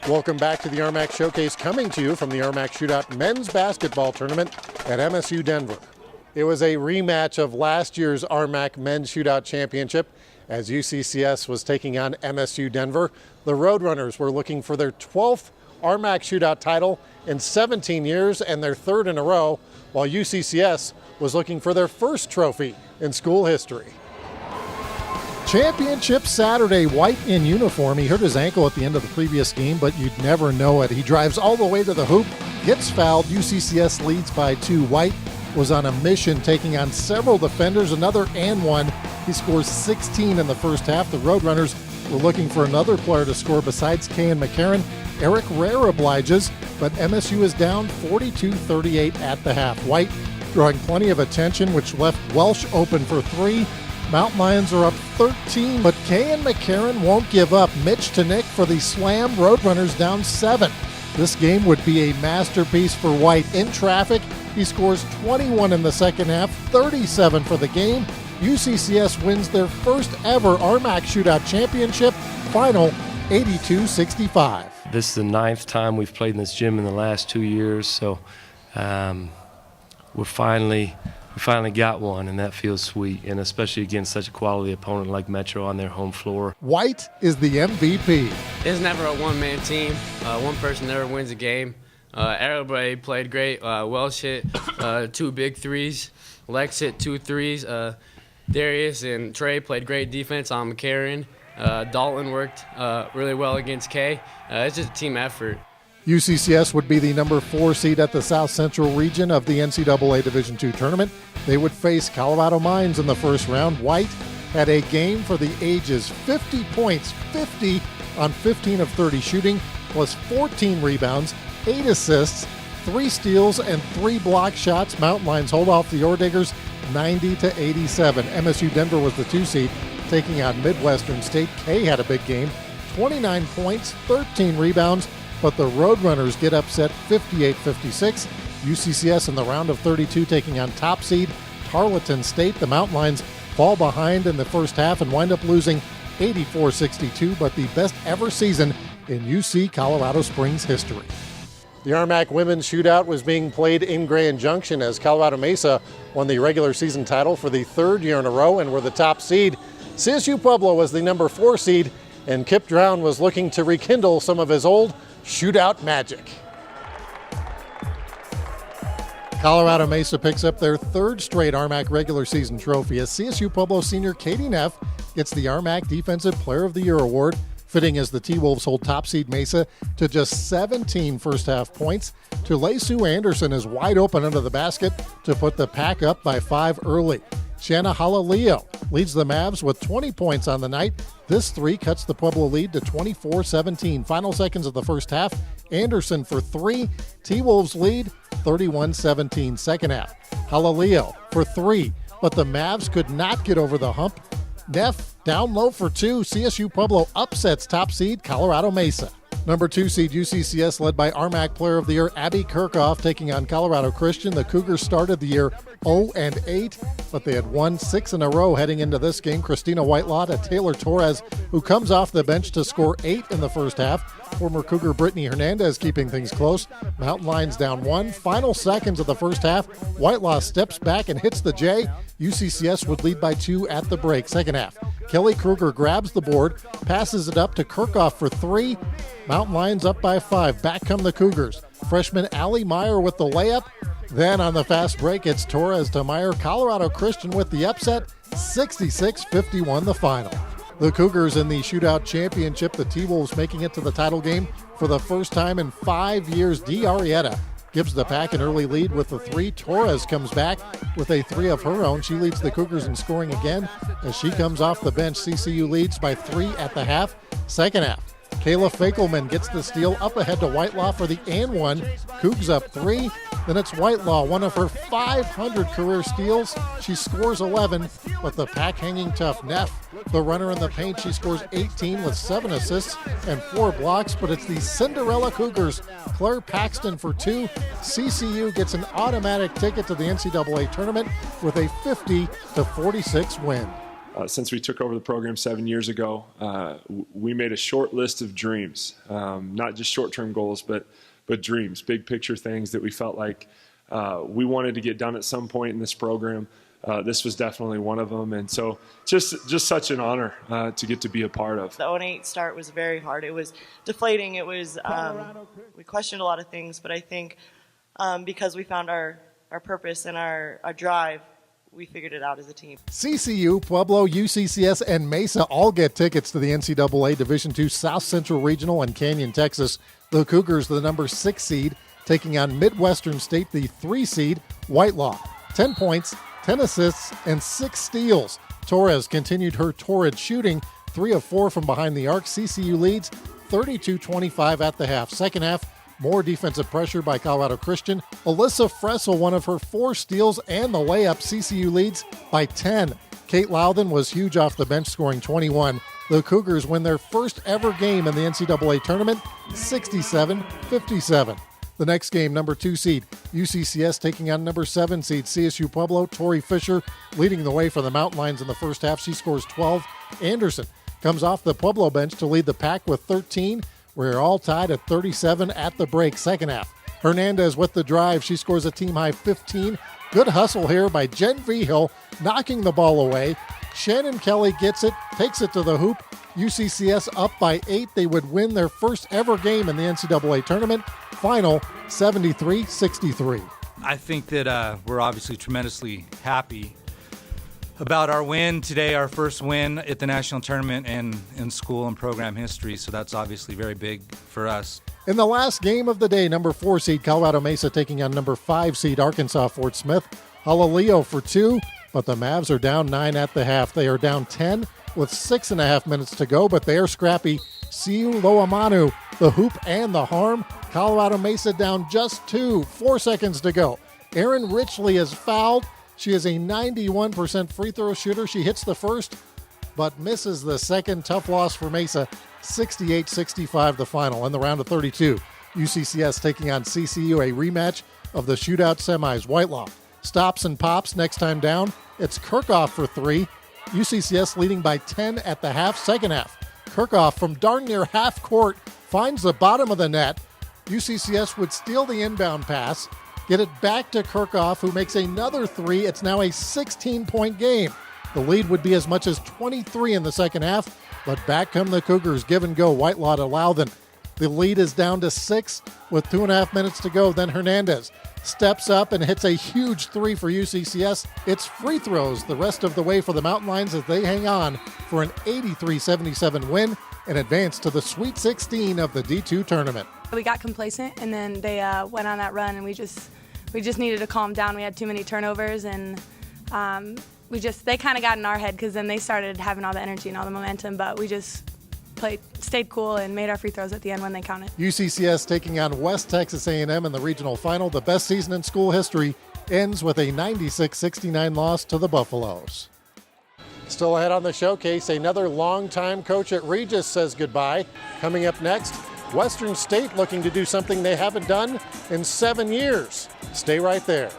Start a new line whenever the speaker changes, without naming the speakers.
Welcome back to the RMAC Showcase, coming to you from the RMAC Shootout Men's Basketball Tournament at MSU Denver. It was a rematch of last year's RMAC Men's Shootout Championship as UCCS was taking on MSU Denver. The Roadrunners were looking for their 12th RMAC Shootout title in 17 years and their third in a row, while UCCS was looking for their first trophy in school history. Championship Saturday, White in uniform. He hurt his ankle at the end of the previous game, but you'd never know it. He drives all the way to the hoop, gets fouled. UCCS leads by 2. White was on a mission, taking on several defenders, another and one. He scores 16 in the first half. The Roadrunners were looking for another player to score besides Kayan McCarron. Eric Rare obliges, but MSU is down 42-38 at the half. White drawing plenty of attention, which left Welsh open for 3. Mountain Lions are up 13, but Kayan McCarron won't give up. Mitch to Nick for the slam. Roadrunners down 7. This game would be a masterpiece for White. In traffic, he scores 21 in the second half, 37 for the game. UCCS wins their first ever RMAC Shootout Championship, final 82-65.
This is the 9th time we've played in this gym in the last 2 years, so we finally got one, and that feels sweet, and especially against such a quality opponent like Metro on their home floor.
White is the MVP.
It's never a one-man team. One person never wins a game. Everybody played great. Welsh hit 2 big threes. Lex hit 2 threes. Darius and Trey played great defense on McCarron. Dalton worked really well against Kay. It's just a team effort.
UCCS would be the number 4 seed at the South Central region of the NCAA Division II tournament. They would face Colorado Mines in the first round. White had a game for the ages. 50 points, 50 on 15 of 30 shooting, plus 14 rebounds, 8 assists, 3 steals, and 3 block shots. Mountain Lions hold off the Orediggers 90-87. MSU Denver was the 2 seed, taking on Midwestern State. Kay had a big game, 29 points, 13 rebounds, but the Roadrunners get upset 58-56. UCCS in the round of 32 taking on top seed Tarleton State. The Mountain Lions fall behind in the first half and wind up losing 84-62, but the best ever season in UC Colorado Springs history. The RMAC Women's Shootout was being played in Grand Junction as Colorado Mesa won the regular season title for the 3rd year in a row and were the top seed. CSU Pueblo was the number 4 seed, and Kip Drown was looking to rekindle some of his old shootout magic. Colorado Mesa picks up their 3rd straight RMAC regular season trophy as CSU Pueblo senior Katie Neff gets the RMAC Defensive Player of the Year award, fitting as the T-Wolves hold top seed Mesa to just 17 first half points. Tulay Sue Anderson is wide open under the basket to put the Pack up by 5 early. Shanna Halaleo leads the Mavs with 20 points on the night. This 3 cuts the Pueblo lead to 24-17. Final seconds of the first half, Anderson for 3. T-Wolves lead 31-17 second half. Halaleo for 3, but the Mavs could not get over the hump. Neff down low for 2. CSU Pueblo upsets top seed Colorado Mesa. Number 2 seed UCCS led by RMAC Player of the Year Abby Kirchhoff taking on Colorado Christian. The Cougars started the year 0-8, but they had won 6 in a row heading into this game. Christina Whitelaw to Taylor Torres, who comes off the bench to score 8 in the first half. Former Cougar Brittany Hernandez keeping things close. Mountain Lions down 1. Final seconds of the first half, Whitelaw steps back and hits the J. UCCS would lead by 2 at the break. Second half, Kelly Kruger grabs the board, passes it up to Kirchhoff for 3. Mountain Lions up by 5. Back come the Cougars. Freshman Allie Meyer with the layup. Then on the fast break, it's Torres to Meyer. Colorado Christian with the upset. 66-51 the final. The Cougars in the Shootout Championship. The T-Wolves making it to the title game for the first time in 5 years. Dee Arrieta gives the Pack an early lead with the 3. Torres comes back with a 3 of her own. She leads the Cougars in scoring again as she comes off the bench. CCU leads by 3 at the half. Second half, Kayla Fakelman gets the steal up ahead to Whitelaw for the and 1. Cougs up 3. Then it's Whitelaw, one of her 500 career steals. She scores 11, but the Pack hanging tough. Neff, the runner in the paint, she scores 18 with 7 assists and 4 blocks, but it's the Cinderella Cougars. Claire Paxton for 2. CCU gets an automatic ticket to the NCAA tournament with a 50-46 win.
since we took over the program 7 years ago, we made a short list of dreams, not just short-term goals, but dreams, big picture things that we felt like we wanted to get done at some point in this program. This was definitely one of them, and so just such an honor to get to be a part of.
The 0-8 start was very hard. It was deflating. It was we questioned a lot of things, but I think because we found our purpose and our drive, we figured it out as a team.
CCU, Pueblo, UCCS, and Mesa all get tickets to the NCAA Division II South Central Regional in Canyon, Texas. The Cougars, the number 6 seed, taking on Midwestern State, the 3 seed, Whitelaw. 10 points, 10 assists, and 6 steals. Torres continued her torrid shooting, 3 of 4 from behind the arc. CCU leads 32-25 at the half. Second half, more defensive pressure by Colorado Christian. Alyssa Fressel, one of her 4 steals and the layup. CCU leads by 10. Kate Loudon was huge off the bench, scoring 21. The Cougars win their first ever game in the NCAA tournament, 67-57. The next game, number 2 seed, UCCS taking on number 7 seed, CSU Pueblo. Tori Fisher leading the way for the Mountain Lions in the first half. She scores 12. Anderson comes off the Pueblo bench to lead the pack with 13. We're all tied at 37 at the break. Second half, Hernandez with the drive. She scores a team-high 15. Good hustle here by Jen Vigil, knocking the ball away. Shannon Kelly gets it, takes it to the hoop. UCCS up by 8. They would win their first ever game in the NCAA tournament. Final 73-63.
I think that we're obviously tremendously happy about our win today, our first win at the national tournament and in school and program history. So that's obviously very big for us.
In the last game of the day, number 4 seed Colorado Mesa taking on number 5 seed Arkansas Fort Smith. Halaleo for 2, but the Mavs are down 9 at the half. They are down 10 with 6.5 minutes to go, but they are scrappy. Siu Loamanu, the hoop and the harm. Colorado Mesa down just 2, 4 seconds to go. Erin Richley is fouled. She is a 91% free throw shooter. She hits the first, but misses the second. Tough loss for Mesa, 68-65 the final. In the round of 32, UCCS taking on CCU, a rematch of the shootout semis. Whitelaw stops and pops next time down. It's Kirchhoff for 3. UCCS leading by 10 at the half. Second half, Kirchhoff from darn near half court finds the bottom of the net. UCCS would steal the inbound pass, get it back to Kirchhoff, who makes another 3. It's now a 16-point game. The lead would be as much as 23 in the second half, but back come the Cougars. Give and go. Whitelaw to Loudon. The lead is down to 6 with 2.5 minutes to go. Then Hernandez steps up and hits a huge 3 for UCCS. It's free throws the rest of the way for the Mountain Lions as they hang on for an 83-77 win and advance to the Sweet 16 of the D2 tournament.
We got complacent, and then they went on that run, and we just needed to calm down. We had too many turnovers, and they kind of got in our head because then they started having all the energy and all the momentum, but we just stayed cool and made our free throws at the end when they counted.
UCCS taking on West Texas A&M in the regional final. The best season in school history ends with a 96-69 loss to the Buffaloes. Still ahead on the showcase, another longtime coach at Regis says goodbye. Coming up next, Western State looking to do something they haven't done in 7 years. Stay right there.